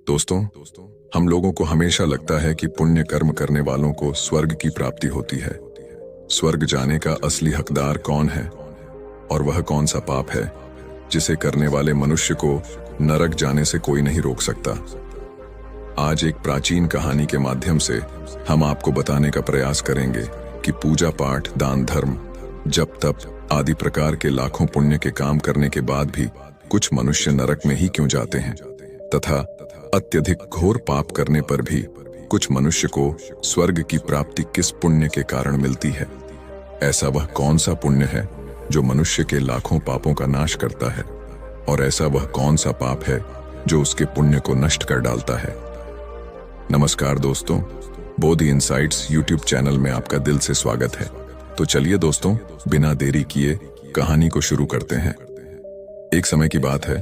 दोस्तों, हम लोगों को हमेशा लगता है कि पुण्य कर्म करने वालों को स्वर्ग की प्राप्ति होती है। स्वर्ग जाने का असली हकदार कौन है और वह कौन सा पाप है जिसे करने वाले मनुष्य को नरक जाने से कोई नहीं रोक सकता। आज एक प्राचीन कहानी के माध्यम से हम आपको बताने का प्रयास करेंगे कि पूजा पाठ, दान धर्म, जप तप आदि प्रकार के लाखों पुण्य के काम करने के बाद भी कुछ मनुष्य नरक में ही क्यों जाते हैं, तथा अत्यधिक घोर पाप करने पर भी कुछ मनुष्य को स्वर्ग की प्राप्ति किस पुण्य के कारण मिलती है। ऐसा वह कौन सा पुण्य है जो मनुष्य के लाखों पापों का नाश करता है, और ऐसा वह कौन सा पाप है जो उसके पुण्य को नष्ट कर डालता है। नमस्कार दोस्तों, बोधि इनसाइट्स यूट्यूब चैनल में आपका दिल से स्वागत है। तो चलिए दोस्तों, बिना देरी किए कहानी को शुरू करते हैं। एक समय की बात है,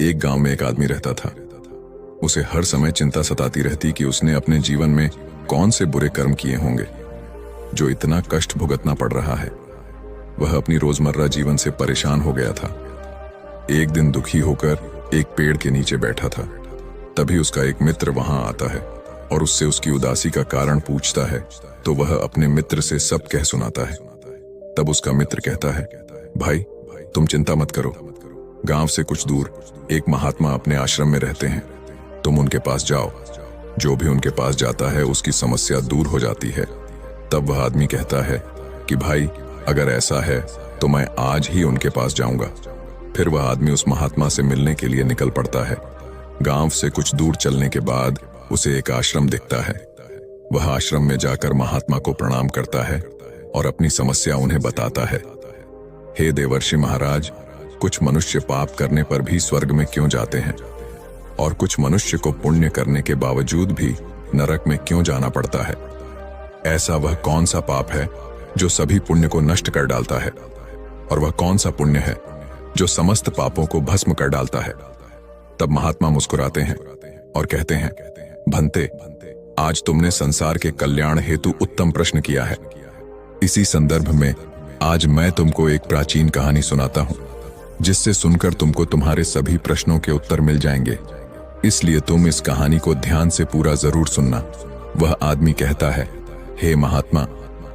एक गांव में एक आदमी रहता था। उसे हर समय चिंता सताती रहती कि उसने अपने जीवन में कौन से बुरे कर्म किए होंगे जो इतना कष्ट भुगतना पड़ रहा है। वह अपनी रोजमर्रा जीवन से परेशान हो गया था। एक दिन दुखी होकर एक पेड़ के नीचे बैठा था। तभी उसका एक मित्र वहां आता है और उससे उसकी उदासी का कारण पूछता है, तो वह अपने मित्र से सब कह सुनाता है। तब उसका मित्र कहता है, भाई तुम चिंता मत करो, गांव से कुछ दूर एक महात्मा अपने आश्रम में रहते हैं, तुम उनके पास जाओ। जो भी उनके पास जाता है उसकी समस्या दूर हो जाती है। तब वह आदमी कहता है कि भाई अगर ऐसा है तो मैं आज ही उनके पास जाऊंगा। फिर वह आदमी उस महात्मा से मिलने के लिए निकल पड़ता है। गांव से कुछ दूर चलने के बाद उसे एक आश्रम दिखता है। वह आश्रम में जाकर महात्मा को प्रणाम करता है और अपनी समस्या उन्हें बताता है। हे देवर्षि महाराज, कुछ मनुष्य पाप करने पर भी स्वर्ग में क्यों जाते हैं और कुछ मनुष्य को पुण्य करने के बावजूद भी नरक में क्यों जाना पड़ता है। ऐसा वह कौन सा पाप है जो सभी पुण्य को नष्ट कर डालता है, और वह कौन सा पुण्य है जो समस्त पापों को भस्म कर डालता है। तब महात्मा मुस्कुराते हैं और कहते हैं, भंते, आज तुमने संसार के कल्याण हेतु उत्तम प्रश्न किया है। इसी संदर्भ में आज मैं तुमको एक प्राचीन कहानी सुनाता हूं, जिससे सुनकर तुमको तुम्हारे सभी प्रश्नों के उत्तर मिल जाएंगे। इसलिए तुम इस कहानी को ध्यान से पूरा जरूर सुनना। वह आदमी कहता है, हे महात्मा,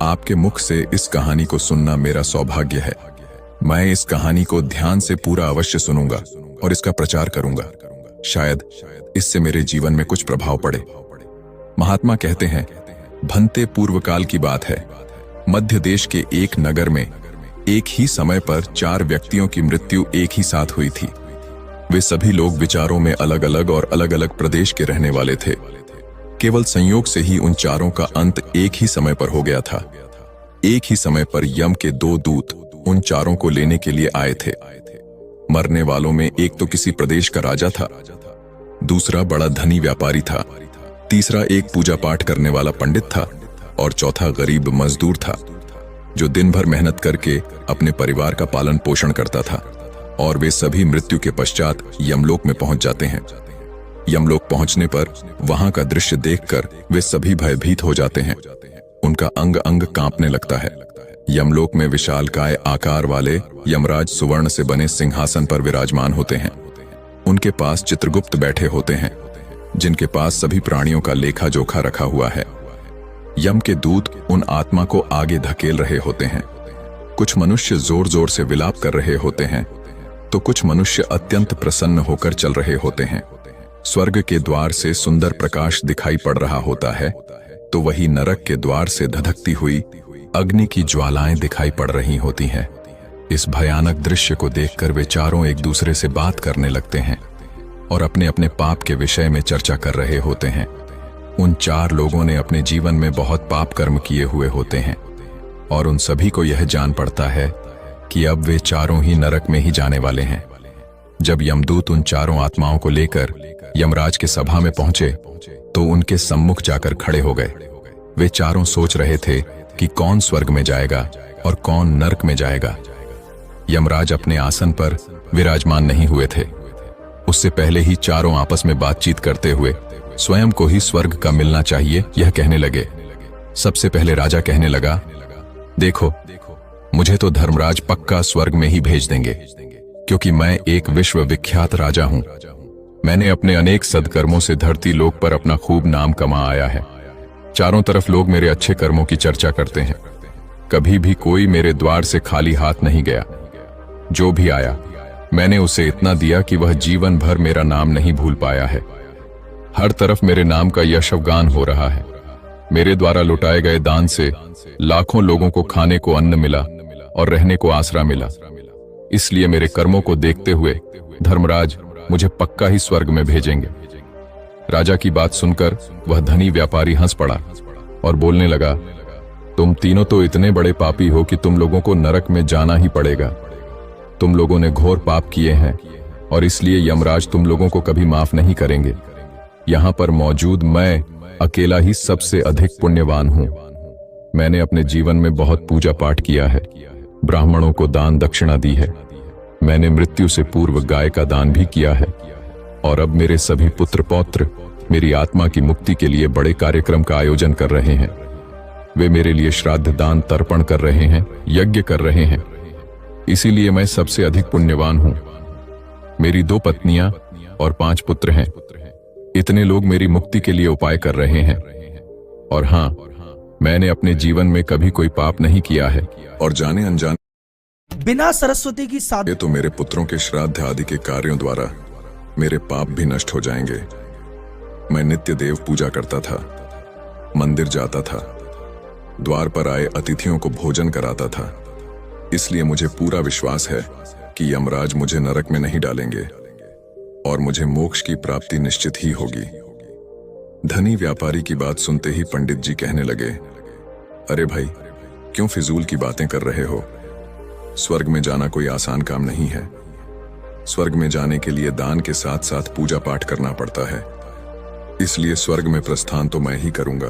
आपके मुख से इस कहानी को सुनना मेरा सौभाग्य है। मैं इस कहानी को ध्यान से पूरा अवश्य सुनूंगा और इसका प्रचार करूंगा। शायद इससे मेरे जीवन में कुछ प्रभाव पड़े। महात्मा कहते हैं, भंते, पूर्व काल की बात है। मध्य देश के एक नगर में एक ही समय पर 4 व्यक्तियों की मृत्यु एक ही साथ हुई थी। वे सभी लोग विचारों में अलग अलग और अलग अलग प्रदेश के रहने वाले थे। केवल संयोग से ही उन चारों का अंत एक ही समय पर हो गया था। एक ही समय पर यम के 2 दूत उन चारों को लेने के लिए आए थे। मरने वालों में एक तो किसी प्रदेश का राजा था, दूसरा बड़ा धनी व्यापारी था, तीसरा एक पूजा पाठ करने वाला पंडित था, और चौथा गरीब मजदूर था जो दिन भर मेहनत करके अपने परिवार का पालन पोषण करता था। और वे सभी मृत्यु के पश्चात यमलोक में पहुंच जाते हैं। यमलोक पहुंचने पर वहां का दृश्य देखकर वे सभी भयभीत हो जाते हैं। उनका अंग अंग कांपने लगता है। यमलोक में विशालकाय आकार वाले यमराज सुवर्ण से बने सिंहासन पर विराजमान होते हैं। उनके पास चित्रगुप्त बैठे होते हैं, जिनके पास सभी प्राणियों का लेखा जोखा रखा हुआ है। यम के दूत उन आत्मा को आगे धकेल रहे होते हैं। कुछ मनुष्य जोर जोर से विलाप कर रहे होते हैं, तो कुछ मनुष्य अत्यंत प्रसन्न होकर चल रहे होते हैं। स्वर्ग के द्वार से सुंदर प्रकाश दिखाई पड़ रहा होता है, तो वही नरक के द्वार से धधकती हुई अग्नि की ज्वालाएं दिखाई पड़ रही होती हैं। इस भयानक दृश्य को देखकर वे चारों एक दूसरे से बात करने लगते हैं और अपने अपने पाप के विषय में चर्चा कर रहे होते हैं। उन 4 लोगों ने अपने जीवन में बहुत पाप कर्म किए हुए होते हैं, और उन सभी को यह जान पड़ता है कि अब वे चारों ही नरक में ही जाने वाले हैं। जब यमदूत उन चारों आत्माओं को लेकर यमराज के सभा में पहुंचे, तो उनके सम्मुख जाकर खड़े हो गए। वे चारों सोच रहे थे कि कौन स्वर्ग में जाएगा और कौन नरक में जाएगा। यमराज अपने आसन पर विराजमान नहीं हुए थे। उससे पहले ही चारों आपस में बातचीत करते हुए स्वयं को ही स्वर्ग का मिलना चाहिए यह कहने लगे। सबसे पहले राजा कहने लगा, देखो, मुझे तो धर्मराज पक्का स्वर्ग में ही भेज देंगे, क्योंकि मैं एक विश्व विख्यात राजा हूं। मैंने अपने अनेक सद्कर्मों से धरती लोक पर अपना खूब नाम कमा आया है। चारों तरफ लोग मेरे अच्छे कर्मों की चर्चा करते हैं। कभी भी कोई मेरे द्वार से खाली हाथ नहीं गया। जो भी आया मैंने उसे इतना दिया कि वह जीवन भर मेरा नाम नहीं भूल पाया है। हर तरफ मेरे नाम का यश अफगान हो रहा है। मेरे द्वारा लुटाए गए दान से लाखों लोगों को खाने को अन्न मिला और रहने को आसरा मिला। इसलिए मेरे कर्मों को देखते हुए धर्मराज मुझे पक्का ही स्वर्ग में भेजेंगे। राजा की बात सुनकर वह धनी व्यापारी हंस पड़ा और बोलने लगा, तुम तीनों तो इतने बड़े पापी हो कि तुम लोगों को नरक में जाना ही पड़ेगा। तुम लोगों ने घोर पाप किए हैं और इसलिए यमराज तुम लोगों को कभी माफ नहीं करेंगे। यहां पर मौजूद मैं अकेला ही सबसे अधिक पुण्यवान हूं। मैंने अपने जीवन में बहुत पूजा पाठ किया है, ब्राह्मणों को दान दक्षिणा दी है। मैंने मृत्यु से पूर्व गाय का दान भी किया है और अब मेरे सभी पुत्र पौत्र मेरी आत्मा की मुक्ति के लिए बड़े कार्यक्रम का आयोजन कर रहे हैं। वे मेरे लिए श्राद्ध दान तर्पण कर रहे हैं, यज्ञ कर रहे हैं। इसीलिए मैं सबसे अधिक पुण्यवान हूं। मेरी 2 पत्नियां और 5 पुत्र हैं। इतने लोग मेरी मुक्ति के लिए उपाय कर रहे हैं। और हां, मैंने अपने जीवन में कभी कोई पाप नहीं किया है। और जाने अनजाने बिना सरस्वती की साधना ये तो मेरे पुत्रों के श्राद्ध आदि के कार्यों द्वारा मेरे पाप भी नष्ट हो जाएंगे। मैं नित्य देव पूजा करता था, मंदिर जाता था, द्वार पर आए अतिथियों को भोजन कराता था। इसलिए मुझे पूरा विश्वास है कि यमराज मुझे नरक में नहीं डालेंगे और मुझे मोक्ष की प्राप्ति निश्चित ही होगी। धनी व्यापारी की बात सुनते ही पंडित जी कहने लगे, अरे भाई, क्यों फिजूल की बातें कर रहे हो? स्वर्ग में जाना कोई आसान काम नहीं है। स्वर्ग में जाने के लिए दान के साथ साथ पूजा पाठ करना पड़ता है। इसलिए स्वर्ग में प्रस्थान तो मैं ही करूंगा,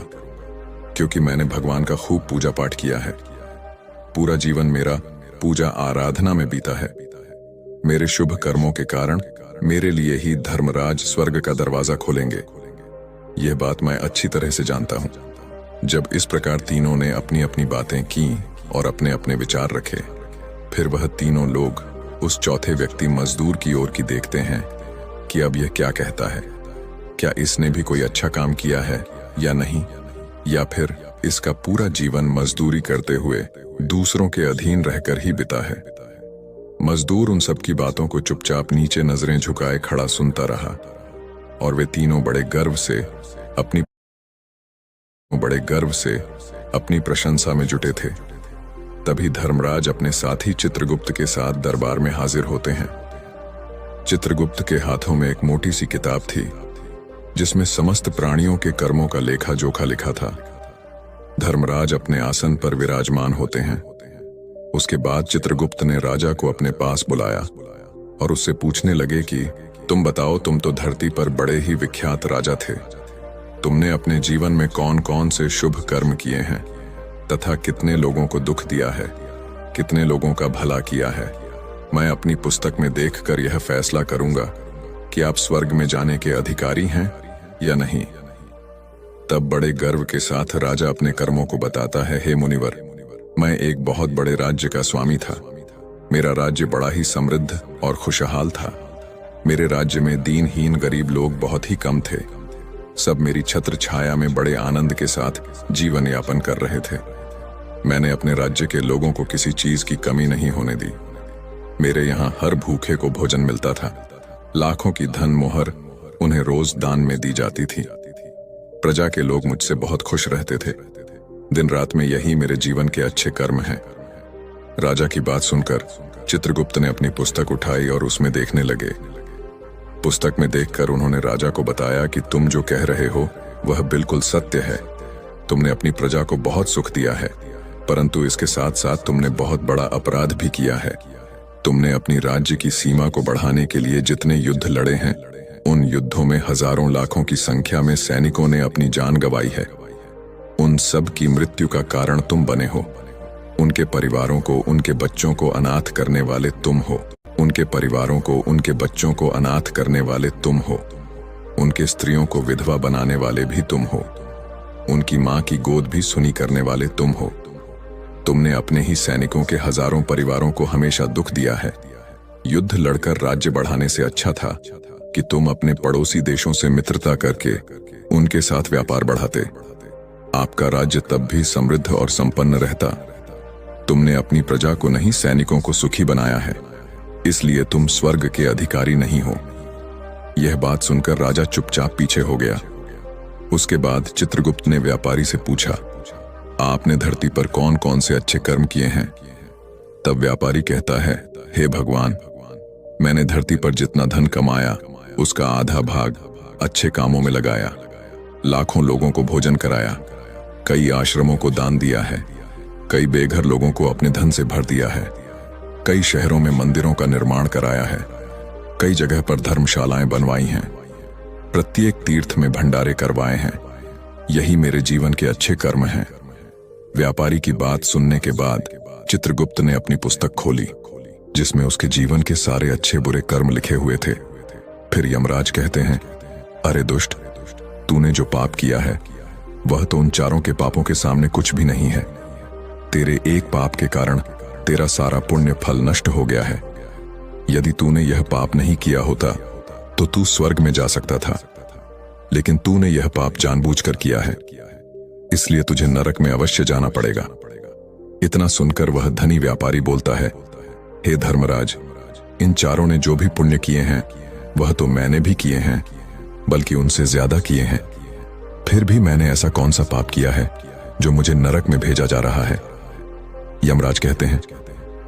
क्योंकि मैंने भगवान का खूब पूजा पाठ किया है। पूरा जीवन मेरा पूजा आराधना में बीता है। मेरे शुभ कर्मों के कारण मेरे लिए ही धर्मराज स्वर्ग का दरवाजा खोलेंगे। यह बात मैं अच्छी तरह से जानता हूं। जब इस प्रकार तीनों ने अपनी अपनी बातें की और अपने अपने विचार रखे, फिर वह तीनों लोग उस चौथे व्यक्ति मजदूर की ओर की देखते हैं कि अब यह क्या कहता है। क्या इसने भी कोई अच्छा काम किया है या नहीं, या फिर इसका पूरा जीवन मजदूरी करते हुए दूसरों के अधीन रहकर ही बिता है। मजदूर उन सब की बातों को चुपचाप नीचे नजरें झुकाए खड़ा सुनता रहा और वे तीनों बड़े गर्व से अपनी प्रशंसा में जुटे थे। तभी धर्मराज अपने साथी चित्रगुप्त के साथ दरबार में हाजिर होते हैं। चित्रगुप्त के हाथों में एक मोटी सी किताब थी जिसमें समस्त प्राणियों के कर्मों का लेखा जोखा लिखा था। धर्मराज अपने आसन पर विराजमान होते हैं। उसके बाद चित्रगुप्त ने राजा को अपने पास बुलाया और उससे पूछने लगे कि तुम बताओ, तुम तो धरती पर बड़े ही विख्यात राजा थे। तुमने अपने जीवन में कौन कौन से शुभ कर्म किए हैं तथा कितने लोगों को दुख दिया है, कितने लोगों का भला किया है। मैं अपनी पुस्तक में देखकर यह फैसला करूंगा कि आप स्वर्ग में जाने के अधिकारी हैं या नहीं। तब बड़े गर्व के साथ राजा अपने कर्मों को बताता है, हे मुनिवर, मैं एक बहुत बड़े राज्य का स्वामी था। मेरा राज्य बड़ा ही समृद्ध और खुशहाल था। मेरे राज्य में दीनहीन गरीब लोग बहुत ही कम थे। सब मेरी छत्र छाया में बड़े आनंद के साथ जीवन यापन कर रहे थे। मैंने अपने राज्य के लोगों को किसी चीज की कमी नहीं होने दी। मेरे यहाँ हर भूखे को भोजन मिलता था। लाखों की धन मोहर उन्हें रोज दान में दी जाती थी। प्रजा के लोग मुझसे बहुत खुश रहते थे। दिन रात में यही मेरे जीवन के अच्छे कर्म हैं। राजा की बात सुनकर चित्रगुप्त ने अपनी पुस्तक उठाई और उसमें देखने लगे। पुस्तक में देखकर उन्होंने राजा को बताया कि तुम जो कह रहे हो वह बिल्कुल सत्य है। तुमने अपनी प्रजा को बहुत सुख दिया है, परंतु इसके साथ साथ तुमने बहुत बड़ा अपराध भी किया है। तुमने अपनी राज्य की सीमा को बढ़ाने के लिए जितने युद्ध लड़े हैं, उन युद्धों में हजारों लाखों की संख्या में सैनिकों ने अपनी जान गंवाई है। उन सब की मृत्यु का कारण तुम बने हो। उनके परिवारों को, उनके बच्चों को अनाथ करने वाले तुम हो। उनके परिवारों को, उनके बच्चों को अनाथ करने वाले तुम हो। उनके स्त्रियों को विधवा बनाने वाले भी तुम हो। उनकी मां की गोद भी सुनी करने वाले तुम हो। तुमने अपने ही सैनिकों के हजारों परिवारों को हमेशा दुख दिया है। युद्ध लड़कर राज्य बढ़ाने से अच्छा था कि तुम अपने पड़ोसी देशों से मित्रता करके उनके साथ व्यापार बढ़ाते। आपका राज्य तब भी समृद्ध और संपन्न रहता। तुमने अपनी प्रजा को नहीं, सैनिकों को सुखी बनाया है, इसलिए तुम स्वर्ग के अधिकारी नहीं हो। यह बात सुनकर राजा चुपचाप पीछे हो गया। उसके बाद चित्रगुप्त ने व्यापारी से पूछा, आपने धरती पर कौन कौन से अच्छे कर्म किए हैं? तब व्यापारी कहता है, हे भगवान, मैंने धरती पर जितना धन कमाया उसका आधा भाग अच्छे कामों में लगाया। लाखों लोगों को भोजन कराया, कई आश्रमों को दान दिया है, कई बेघर लोगों को अपने धन से भर दिया है, कई शहरों में मंदिरों का निर्माण कराया है, कई जगह पर धर्मशालाएं बनवाई हैं, प्रत्येक तीर्थ में भंडारे करवाए हैं। यही मेरे जीवन के अच्छे कर्म हैं। व्यापारी की बात सुनने के बाद चित्रगुप्त ने अपनी पुस्तक खोली, जिसमें उसके जीवन के सारे अच्छे बुरे कर्म लिखे हुए थे। फिर यमराज कहते हैं, अरे दुष्ट, तूने जो पाप किया है वह तो उन चारों के पापों के सामने कुछ भी नहीं है। तेरे एक पाप के कारण तेरा सारा पुण्य फल नष्ट हो गया है। यदि तूने यह पाप नहीं किया होता तो तू स्वर्ग में जा सकता था, लेकिन तूने यह पाप जानबूझकर किया है, इसलिए तुझे नरक में अवश्य जाना पड़ेगा। इतना सुनकर वह धनी व्यापारी बोलता है, हे धर्मराज, इन चारों ने जो भी पुण्य किए हैं वह तो मैंने भी किए हैं, बल्कि उनसे ज्यादा किए हैं। फिर भी मैंने ऐसा कौन सा पाप किया है जो मुझे नरक में भेजा जा रहा है? यमराज कहते हैं,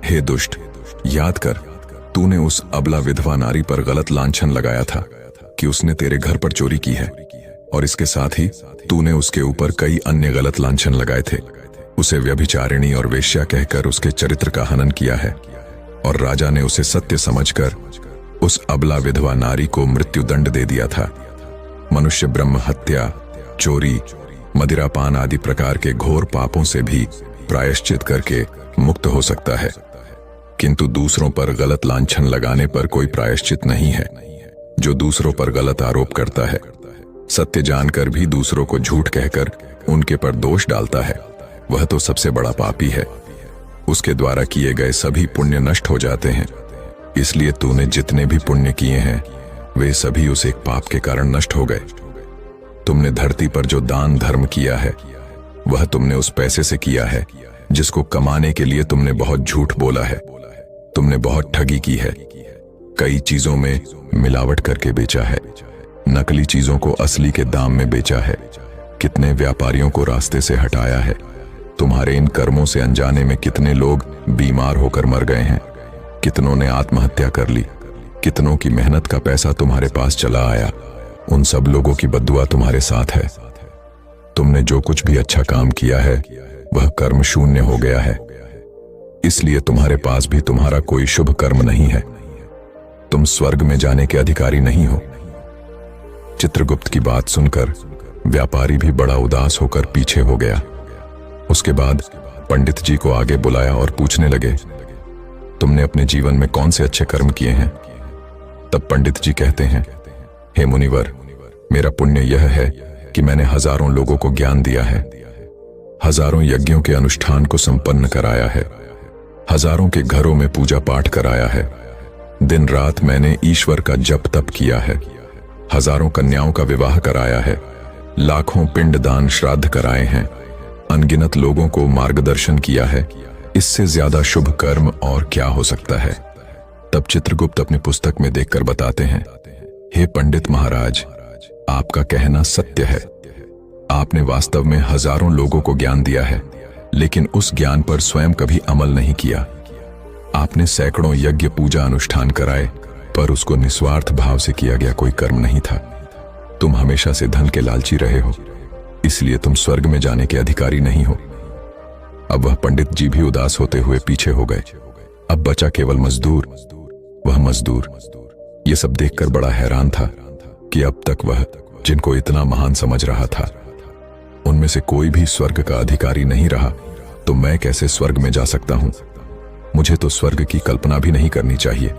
हे दुष्ट, याद कर, तूने उस अबला विधवा नारी पर गलत लांछन लगाया था कि उसने तेरे घर पर चोरी की है, और इसके साथ ही तूने उसके ऊपर कई अन्य गलत लांछन लगाए थे। उसे व्यभिचारिणी और वेश्या कहकर उसके चरित्र का हनन किया है, और राजा ने उसे सत्य समझकर उस अबला विधवा नारी को मृत्युदंड दे दिया था। मनुष्य ब्रह्म हत्या, चोरी, मदिरापान आदि प्रकार के घोर पापों से भी प्रायश्चित करके मुक्त हो सकता है, किंतु दूसरों पर गलत लांछन लगाने पर कोई प्रायश्चित नहीं है। जो दूसरों पर गलत आरोप करता है, सत्य जानकर भी दूसरों को झूठ कहकर उनके पर दोष डालता है, वह तो सबसे बड़ा पापी है। उसके द्वारा किए गए सभी पुण्य नष्ट हो जाते हैं। इसलिए तूने जितने भी पुण्य किए हैं वे सभी उस एक पाप के कारण नष्ट हो गए। तुमने धरती पर जो दान धर्म किया है वह तुमने उस पैसे से किया है जिसको कमाने के लिए तुमने बहुत झूठ बोला है। तुमने बहुत ठगी की है, कई चीजों में मिलावट करके बेचा है, नकली चीजों को असली के दाम में बेचा है, कितने व्यापारियों को रास्ते से हटाया है। तुम्हारे इन कर्मों से अनजाने में कितने लोग बीमार होकर मर गए हैं, कितनों ने आत्महत्या कर ली, कितनों की मेहनत का पैसा तुम्हारे पास चला आया। उन सब लोगों की बद्दुआ तुम्हारे साथ है। तुमने जो कुछ भी अच्छा काम किया है वह कर्म शून्य हो गया है, इसलिए तुम्हारे पास भी तुम्हारा कोई शुभ कर्म नहीं है। तुम स्वर्ग में जाने के अधिकारी नहीं हो। चित्रगुप्त की बात सुनकर व्यापारी भी बड़ा उदास होकर पीछे हो गया। उसके बाद पंडित जी को आगे बुलाया और पूछने लगे, तुमने अपने जीवन में कौन से अच्छे कर्म किए हैं? तब पंडित जी कहते हैं, हे मुनिवर, मेरा पुण्य यह है कि मैंने हजारों लोगों को ज्ञान दिया है, हजारों यज्ञों के अनुष्ठान को संपन्न कराया है, हजारों के घरों में पूजा पाठ कराया है, दिन रात मैंने ईश्वर का जप तप किया है, हजारों कन्याओं का विवाह कराया है, लाखों पिंडदान श्राद्ध कराए हैं, अनगिनत लोगों को मार्गदर्शन किया है। इससे ज्यादा शुभ कर्म और क्या हो सकता है? तब चित्रगुप्त अपनी पुस्तक में देखकर बताते हैं, हे पंडित महाराज, आपका कहना सत्य है। आपने वास्तव में हजारों लोगों को ज्ञान दिया है, लेकिन उस ज्ञान पर स्वयं कभी अमल नहीं किया। आपने सैकड़ों यज्ञ पूजा अनुष्ठान कराए, पर उसको निस्वार्थ भाव से किया गया कोई कर्म नहीं था। तुम हमेशा से धन के लालची रहे हो, इसलिए तुम स्वर्ग में जाने के अधिकारी नहीं हो। अब वह पंडित जी भी उदास होते हुए पीछे हो गए। अब बचा केवल मजदूर। वह मजदूर ये सब देखकर बड़ा हैरान था कि अब तक वह जिनको इतना महान समझ रहा था उनमें से कोई भी स्वर्ग का अधिकारी नहीं रहा, तो मैं कैसे स्वर्ग में जा सकता हूं? मुझे तो स्वर्ग की कल्पना भी नहीं करनी चाहिए,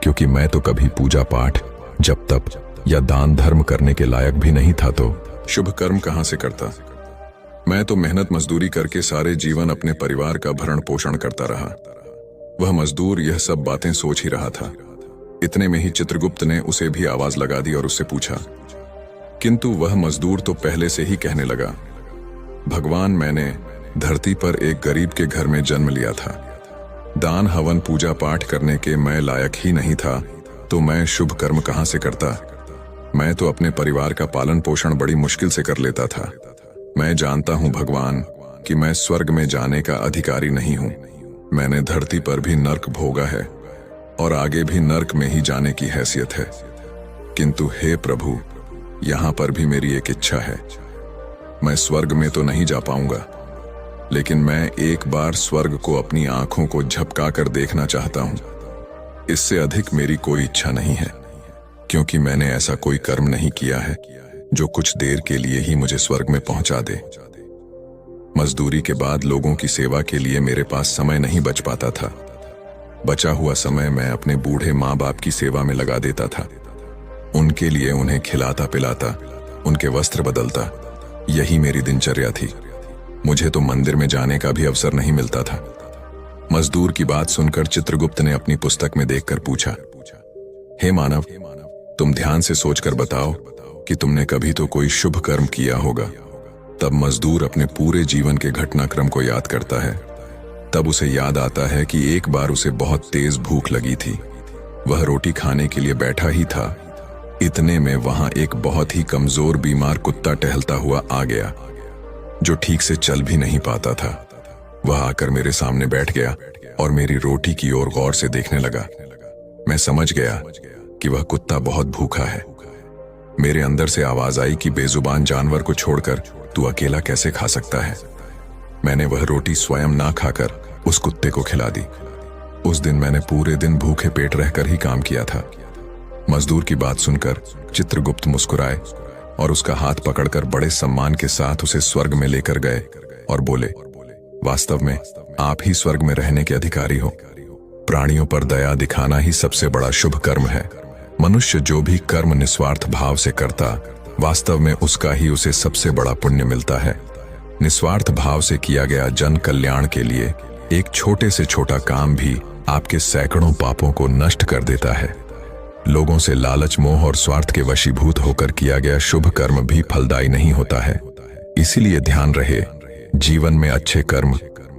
क्योंकि मैं तो कभी पूजा पाठ, जप तप या दान धर्म करने के लायक भी नहीं था। तो शुभ कर्म कहां से करता? मैं तो मेहनत मजदूरी करके सारे जीवन अपने परिवार का भरण पोषण करता रहा। वह मजदूर यह सब बातें सोच ही रहा था। इतने में ही चित्रगुप्त ने उसे भी आवाज लगा दी और उससे पूछा, किंतु वह मजदूर तो पहले से ही कहने लगा, भगवान, मैंने धरती पर एक गरीब के घर में जन्म लिया था। दान हवन पूजा पाठ करने के मैं लायक ही नहीं था, तो मैं शुभ कर्म कहां से करता। मैं तो अपने परिवार का पालन पोषण बड़ी मुश्किल से कर लेता था। मैं जानता हूं भगवान कि मैं स्वर्ग में जाने का अधिकारी नहीं हूं। मैंने धरती पर भी नर्क भोगा है और आगे भी नर्क में ही जाने की हैसियत है। किंतु हे प्रभु, यहां पर भी मेरी एक इच्छा है। मैं स्वर्ग में तो नहीं जा पाऊंगा, लेकिन मैं एक बार स्वर्ग को अपनी आंखों को झपका कर देखना चाहता हूं। इससे अधिक मेरी कोई इच्छा नहीं है, क्योंकि मैंने ऐसा कोई कर्म नहीं किया है जो कुछ देर के लिए ही मुझे स्वर्ग में पहुंचा दे। मजदूरी के बाद लोगों की सेवा के लिए मेरे पास समय नहीं बच पाता था। बचा हुआ समय मैं अपने बूढ़े माँ बाप की सेवा में लगा देता था। उनके लिए उन्हें खिलाता पिलाता, उनके वस्त्र बदलता, यही मेरी दिनचर्या थी। मुझे तो मंदिर में जाने का भी अवसर नहीं मिलता था। मजदूर की बात सुनकर चित्रगुप्त ने अपनी पुस्तक में देखकर पूछा, हे मानव, तुम ध्यान से सोचकर बताओ कि तुमने कभी तो कोई शुभ कर्म किया होगा। तब मजदूर अपने पूरे जीवन के घटनाक्रम को याद करता है। तब उसे याद आता है कि एक बार उसे बहुत तेज भूख लगी थी। वह रोटी खाने के लिए बैठा ही था। इतने में वहां एक बहुत ही कमजोर बीमार कुत्ता टहलता हुआ आ गया, जो ठीक से चल भी नहीं पाता था। वह आकर मेरे सामने बैठ गया और मेरी रोटी की ओर गौर से देखने लगा। मैं समझ गया कि वह कुत्ता बहुत भूखा है। मेरे अंदर से आवाज आई कि बेजुबान जानवर को छोड़कर तू अकेला कैसे खा सकता है। मैंने वह रोटी स्वयं ना खाकर उस कुत्ते को खिला दी। उस दिन मैंने पूरे दिन भूखे पेट रहकर ही काम किया था। मजदूर की बात सुनकर चित्रगुप्त मुस्कुराए और उसका हाथ पकड़कर बड़े सम्मान के साथ उसे स्वर्ग में लेकर गए और बोले, वास्तव में आप ही स्वर्ग में रहने के अधिकारी हो। प्राणियों पर दया दिखाना ही सबसे बड़ा शुभ कर्म है। मनुष्य जो भी कर्म निस्वार्थ भाव से करता, वास्तव में उसका ही उसे सबसे बड़ा पुण्य मिलता है। निस्वार्थ भाव से किया गया जन कल्याण के लिए एक छोटे से छोटा काम भी आपके सैकड़ों पापों को नष्ट कर देता है। लोगों से लालच, मोह और स्वार्थ के वशीभूत होकर किया गया शुभ कर्म भी फलदायी नहीं होता है। इसीलिए ध्यान रहे, जीवन में अच्छे कर्म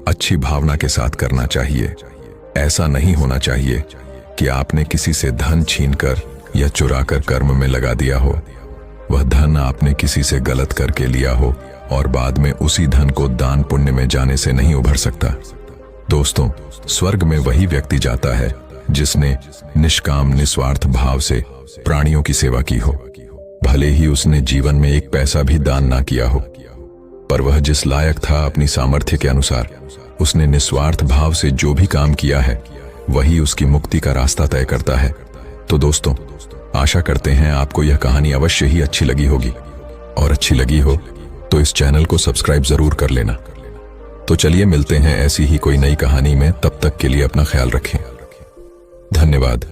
अच्छी भावना के साथ करना चाहिए। ऐसा नहीं होना चाहिए कि आपने किसी से धन छीनकर या चुराकर कर्म में लगा दिया हो। वह धन आपने किसी से गलत करके लिया हो और बाद में उसी धन को दान पुण्य में जाने से नहीं उभर सकता। दोस्तों, स्वर्ग में वही व्यक्ति जाता है जिसने निष्काम निस्वार्थ भाव से प्राणियों की सेवा की हो। भले ही उसने जीवन में एक पैसा भी दान ना किया हो, पर वह जिस लायक था अपनी सामर्थ्य के अनुसार उसने निस्वार्थ भाव से जो भी काम किया है, वही उसकी मुक्ति का रास्ता तय करता है। तो दोस्तों, आशा करते हैं आपको यह कहानी अवश्य ही अच्छी लगी होगी, और अच्छी लगी हो तो इस चैनल को सब्सक्राइब जरूर कर लेना। तो चलिए मिलते हैं ऐसी ही कोई नई कहानी में। तब तक के लिए अपना ख्याल रखें। धन्यवाद।